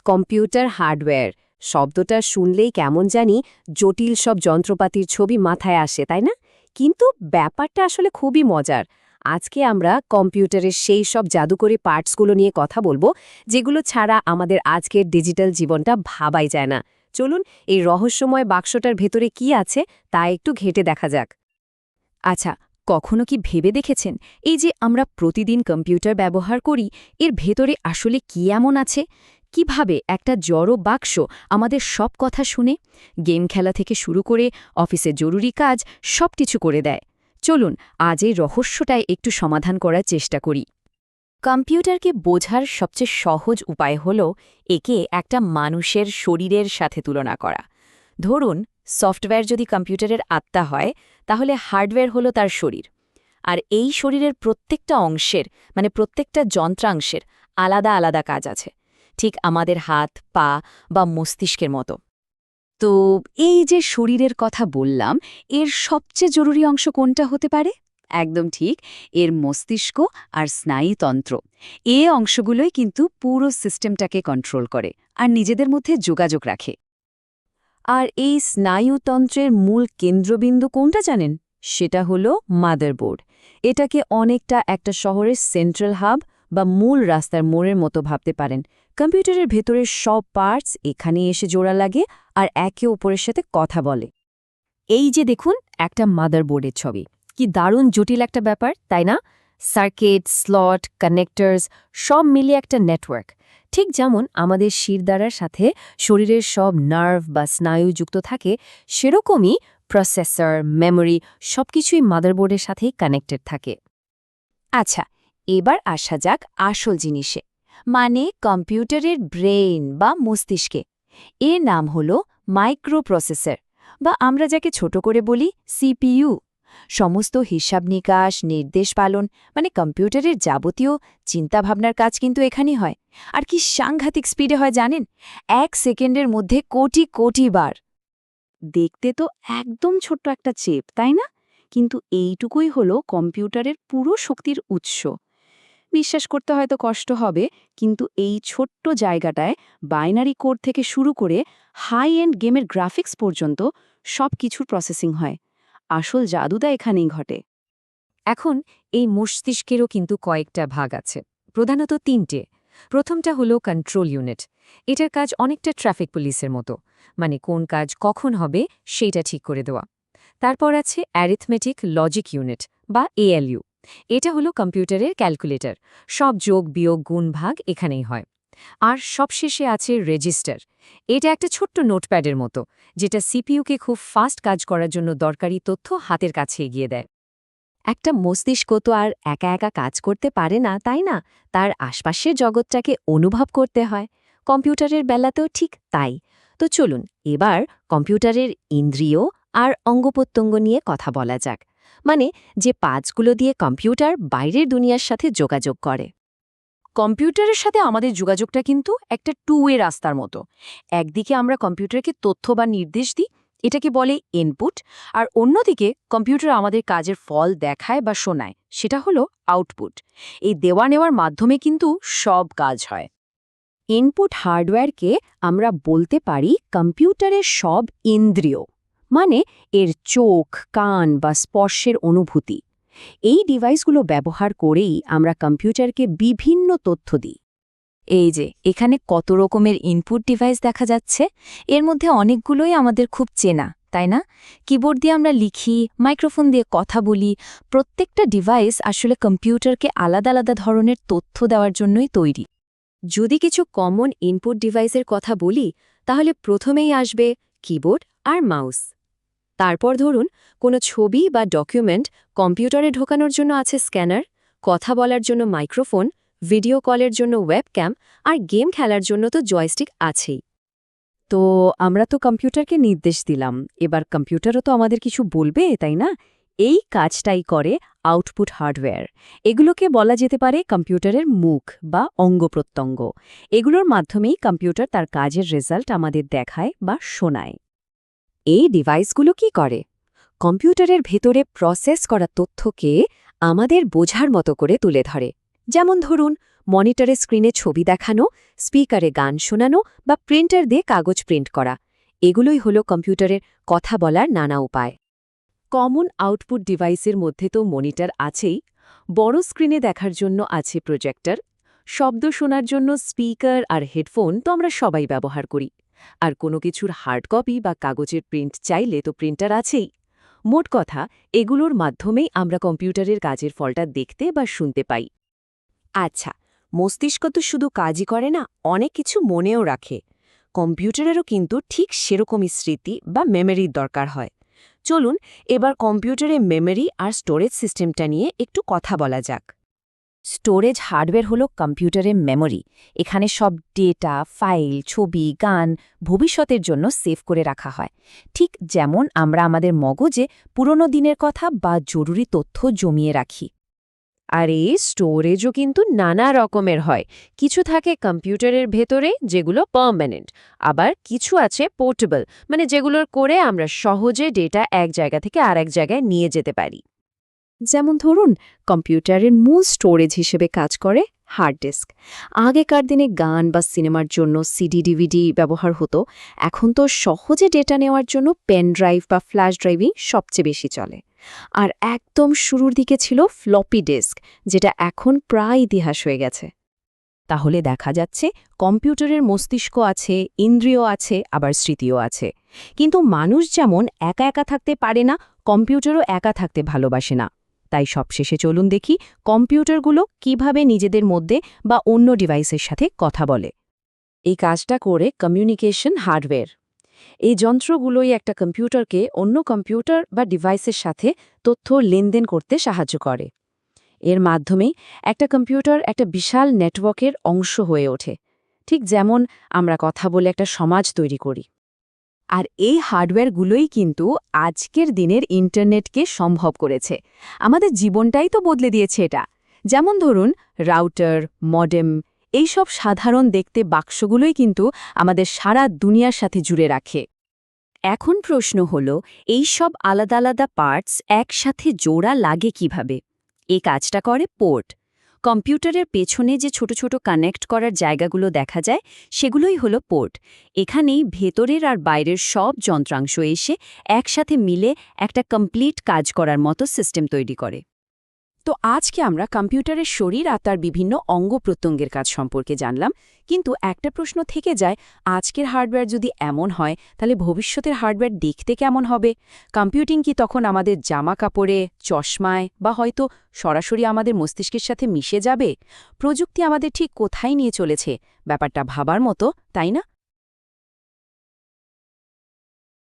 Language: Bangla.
কম্পিউটার হার্ডওয়্যার শব্দটা শুনলেই কেমন জানি জটিল সব যন্ত্রপাতির ছবি মাথায় আসে, তাই না? কিন্তু ব্যাপারটা আসলে খুবই মজার। আজকে আমরা কম্পিউটারের সেই সব জাদুকরী পার্টসগুলো নিয়ে কথা বলবো, যেগুলো ছাড়া আমাদের আজকের ডিজিটাল জীবনটা ভাবাই যায় না। চলুন এই রহস্যময় বাক্সটার ভেতরে কি আছে তা একটু ঘেঁটে দেখা যাক। আচ্ছা, কখনো কি ভেবে দেখেছেন এই যে আমরা প্রতিদিন কম্পিউটার ব্যবহার করি, এর ভেতরে আসলে কি এমন আছে? কিভাবে একটা জড়ো বাক্স আমাদের সব কথা শুনে, গেম খেলা থেকে শুরু করে অফিসে জরুরি কাজ সবকিছু করে দেয়? চলুন আজ এই রহস্যটায় একটু সমাধান করার চেষ্টা করি। কম্পিউটারকে বোঝার সবচেয়ে সহজ উপায় হল একে একটা মানুষের শরীরের সাথে তুলনা করা। ধরুন, সফটওয়্যার যদি কম্পিউটারের আত্মা হয়, তাহলে হার্ডওয়্যার হলো তার শরীর। আর এই শরীরের প্রত্যেকটা অংশের, মানে প্রত্যেকটা যন্ত্রাংশের আলাদা আলাদা কাজ আছে, ঠিক আমাদের হাত, পা বা মস্তিষ্কের মতো। তো এই যে শরীরের কথা বললাম, এর সবচেয়ে জরুরি অংশ কোনটা হতে পারে? একদম ঠিক, এর মস্তিষ্ক আর স্নায়ুতন্ত্র। এই অংশগুলোই কিন্তু পুরো সিস্টেমটাকে কন্ট্রোল করে আর নিজেদের মধ্যে যোগাযোগ রাখে। আর এই স্নায়ুতন্ত্রের মূল কেন্দ্রবিন্দু কোনটা জানেন? সেটা হলো মাদারবোর্ড। এটাকে অনেকটা একটা শহরের সেন্ট্রাল হাব বা মূল রাস্তার মোড়ের মতো ভাবতে পারেন। কম্পিউটারের ভেতরের সব পার্টস এখানে এসে জোড়া লাগে আর একে অপরের সাথে কথা বলে। এই যে দেখুন, একটা মাদারবোর্ডের ছবি। কি দারুণ জটিল একটা ব্যাপার, তাই না? সার্কিট, স্লট, কানেক্টরস সব মিলিয়ে একটা নেটওয়ার্ক। ঠিক যেমন আমাদের শিরদাঁড়ার সাথে শরীরের সব নার্ভ বা স্নায়ু যুক্ত থাকে, সেরকমই প্রসেসর, মেমোরি সবকিছুই মাদারবোর্ডের সাথেই কানেক্টেড থাকে। আচ্ছা, এবার আসা যাক আসল জিনিসে, মানে কম্পিউটারের ব্রেইন বা মস্তিষ্কে। এর নাম হল মাইক্রোপ্রসেসর, বা আমরা যাকে ছোট করে বলি সিপিইউ। সমস্ত হিসাব নিকাশ, নির্দেশ পালন, মানে কম্পিউটারের যাবতীয় চিন্তাভাবনার কাজ কিন্তু এখানেই হয়। আর কি সাংঘাতিক স্পিডে হয় জানেন? 1 সেকেন্ডের মধ্যে কোটি কোটি বার। দেখতে তো একদম ছোট্ট একটা চেপ, তাই না? কিন্তু এইটুকুই হলো কম্পিউটারের পুরো শক্তির উৎস। বিশ্বাস করতে হয়তো কষ্ট হবে, কিন্তু এই ছোট্ট জায়গাটায় বাইনারি কোড থেকে শুরু করে হাই এন্ড গেমের গ্রাফিক্স পর্যন্ত সব কিছুর প্রসেসিং হয়। আসল জাদুটা এখানেই ঘটে। এখন এই মস্তিষ্কেরও কিন্তু কয়েকটা ভাগ আছে, প্রধানত 3টে। প্রথমটা হলো কন্ট্রোল ইউনিট। এটার কাজ অনেকটা ট্রাফিক পুলিশের মতো, মানে কোন কাজ কখন হবে সেইটা ঠিক করে দেওয়া। তারপর আছে অ্যারিথমেটিক লজিক ইউনিট বা এএলইউ। এটা হলো কম্পিউটারের ক্যালকুলেটর, সব যোগ বিয়োগ গুণ ভাগ এখানেই হয়। আর সবশেষে আছে রেজিস্টার। এটা একটা ছোট্ট নোটপ্যাডের মতো, যেটা সিপিইউকে খুব ফাস্ট কাজ করার জন্য দরকারি তথ্য হাতের কাছে এগিয়ে দেয়। একটা মস্তিষ্ক তো আর একা একা কাজ করতে পারে না, তাই না? তার আশপাশের জগৎটাকে অনুভব করতে হয়। কম্পিউটারের বেলাতেও ঠিক তাই। তো চলুন এবার কম্পিউটারের ইন্দ্রিয় আর অঙ্গপ্রত্যঙ্গ নিয়ে কথা বলা যাক, মানে যে পার্টসগুলো দিয়ে কম্পিউটার বাইরের দুনিয়ার সাথে যোগাযোগ করে। কম্পিউটারের সাথে আমাদের যোগাযোগটা কিন্তু একটা টু ওয়ে রাস্তার মতো। একদিকে আমরা কম্পিউটারকে তথ্য বা নির্দেশ দিই, এটাকে বলে ইনপুট। আর অন্যদিকে কম্পিউটার আমাদের কাজের ফল দেখায় বা শোনায়, সেটা হলো আউটপুট। এই দেওয়া নেওয়ার মাধ্যমে কিন্তু সব কাজ হয়। ইনপুট হার্ডওয়্যারকে আমরা বলতে পারি কম্পিউটারের সব ইন্দ্রিয়, মানে এর চোখ, কান বা স্পর্শের অনুভূতি। এই ডিভাইসগুলো ব্যবহার করেই আমরা কম্পিউটারকে বিভিন্ন তথ্য দিই। এই যে এখানে কত রকমের ইনপুট ডিভাইস দেখা যাচ্ছে, এর মধ্যে অনেকগুলোই আমাদের খুব চেনা, তাই না? কিবোর্ড দিয়ে আমরা লিখি, মাইক্রোফোন দিয়ে কথা বলি। প্রত্যেকটা ডিভাইস আসলে কম্পিউটারকে আলাদা আলাদা ধরনের তথ্য দেওয়ার জন্যই তৈরি। যদি কিছু কমন ইনপুট ডিভাইসের কথা বলি, তাহলে প্রথমেই আসবে কিবোর্ড আর মাউস। তারপর ধরুন কোনো ছবি বা ডকুমেন্ট কম্পিউটারে ঢোকানোর জন্য আছে স্ক্যানার, কথা বলার জন্য মাইক্রোফোন, ভিডিও কলের জন্য ওয়েবক্যাম, আর গেম খেলার জন্য তো জয়স্টিক আছেই। তো আমরা তো কম্পিউটারকে নির্দেশ দিলাম, এবার কম্পিউটারও তো আমাদের কিছু বলবে, তাই না? এই কাজটাই করে আউটপুট হার্ডওয়্যার। এগুলোকে বলা যেতে পারে কম্পিউটারের মুখ বা অঙ্গপ্রত্যঙ্গ। এগুলোর মাধ্যমেই কম্পিউটার তার কাজের রেজাল্ট আমাদের দেখায় বা শোনায়। এই ডিভাইসগুলো কি করে? কম্পিউটারের ভেতরে প্রসেস করা তথ্যকে আমাদের বোঝার মতো করে তুলে ধরে। যেমন ধরুন, মনিটরে স্ক্রিনে ছবি দেখানো, স্পিকারে গান শোনানো বা প্রিন্টার দিয়ে কাগজ প্রিন্ট করা এগুলোই হলো কম্পিউটারের কথা বলার নানা উপায়। কমন আউটপুট ডিভাইসের মধ্যে তো মনিটর আছেই, বড় স্ক্রিনে দেখার জন্য আছে প্রজেক্টর, শব্দ শোনার জন্য স্পিকার আর হেডফোন তো আমরা সবাই ব্যবহার করি, আর কোনো কিছুর হার্ড কপি বা কাগজের প্রিন্ট চাইলে তো প্রিন্টার আছেই। মোট কথা, এগুলোর মাধ্যমেই আমরা কম্পিউটারের কাজের ফলটা দেখতে বা শুনতে পাই। আচ্ছা, মস্তিষ্ক তো শুধু কাজই করে না, অনেক কিছু মনেও রাখে। কম্পিউটারেরও কিন্তু ঠিক সেরকমই স্মৃতি বা মেমোরির দরকার হয়। চলুন এবার কম্পিউটারে মেমোরি আর স্টোরেজ সিস্টেমটা নিয়ে একটু কথা বলা যাক। স্টোরেজ হার্ডওয়্যার হলো কম্পিউটারের মেমোরি। এখানে সব ডেটা, ফাইল, ছবি, গান ভবিষ্যতের জন্য সেভ করে রাখা হয়। ঠিক যেমন আমরা আমাদের মগজে পুরনো দিনের কথা বা জরুরি তথ্য জমিয়ে রাখি। আর এই স্টোরেজও কিন্তু নানা রকমের হয়। কিছু থাকে কম্পিউটারের ভেতরে, যেগুলো পার্মানেন্ট, আবার কিছু আছে পোর্টেবল, মানে যেগুলোর করে আমরা সহজে ডেটা এক জায়গা থেকে আরেক জায়গায় নিয়ে যেতে পারি। যেমন ধরুন, কম্পিউটারের মূল স্টোরেজ হিসেবে কাজ করে হার্ড ডিস্ক। আগেকার দিনে গান বা সিনেমার জন্য সিডি ডিভিডি ব্যবহার হতো, এখন তো সহজে ডেটা নেওয়ার জন্য পেন ড্রাইভ বা ফ্ল্যাশ ড্রাইভই সবচেয়ে বেশি চলে। আর একদম শুরুর দিকে ছিল ফ্লপি ডিস্ক, যেটা এখন প্রায় ইতিহাস হয়ে গেছে। তাহলে দেখা যাচ্ছে কম্পিউটারের মস্তিষ্ক আছে, ইন্দ্রিয় আছে, আবার স্মৃতিও আছে। কিন্তু মানুষ যেমন একা একা থাকতে পারে না, কম্পিউটারও একা থাকতে ভালোবাসে না। তাই সবশেষে চলুন দেখি কম্পিউটারগুলো কিভাবে নিজেদের মধ্যে বা অন্য ডিভাইসের সাথে কথা বলে। এই কাজটা করে কমিউনিকেশন হার্ডওয়্যার। এই যন্ত্রগুলোই একটা কম্পিউটারকে অন্য কম্পিউটার বা ডিভাইসের সাথে তথ্য লেনদেন করতে সাহায্য করে। এর মাধ্যমেই একটা কম্পিউটার একটা বিশাল নেটওয়ার্কের অংশ হয়ে ওঠে, ঠিক যেমন আমরা কথা বলে একটা সমাজ তৈরি করি। আর এই হার্ডওয়্যারগুলোই কিন্তু আজকের দিনের ইন্টারনেটকে সম্ভব করেছে। আমাদের জীবনটাই তো বদলে দিয়েছে এটা। যেমন ধরুন রাউটার, মডেম, এইসব সাধারণ দেখতে বাক্সগুলোই কিন্তু আমাদের সারা দুনিয়ার সাথে জুড়ে রাখে। এখন প্রশ্ন হল, এই সব আলাদা আলাদা পার্টস একসাথে জোড়া লাগে কিভাবে? এই কাজটা করে পোর্ট। কম্পিউটারের পেছনে যে ছোট ছোট কানেক্ট করার জায়গাগুলো দেখা যায়, সেগুলোই হলো পোর্ট। এখানেই ভেতরের আর বাইরের সব যন্ত্রাংশ এসে একসাথে মিলে একটা কমপ্লিট কাজ করার মতো সিস্টেম তৈরি করে। তো আজকে আমরা কম্পিউটারের শরীর আর তার বিভিন্ন অঙ্গ প্রত্যঙ্গের কাজ সম্পর্কে জানলাম, কিন্তু একটা প্রশ্ন থেকে যায়, আজকের হার্ডওয়্যার যদি এমন হয়, তাহলে ভবিষ্যতের হার্ডওয়্যার দেখতে কেমন হবে? কম্পিউটিং কি তখন আমাদের জামা কাপড়ে, চশমায় বা হয়তো সরাসরি আমাদের মস্তিষ্কের সাথে মিশে যাবে? প্রযুক্তি আমাদের ঠিক কোথায় নিয়ে চলেছে? ব্যাপারটা ভাবার মতো, তাই না?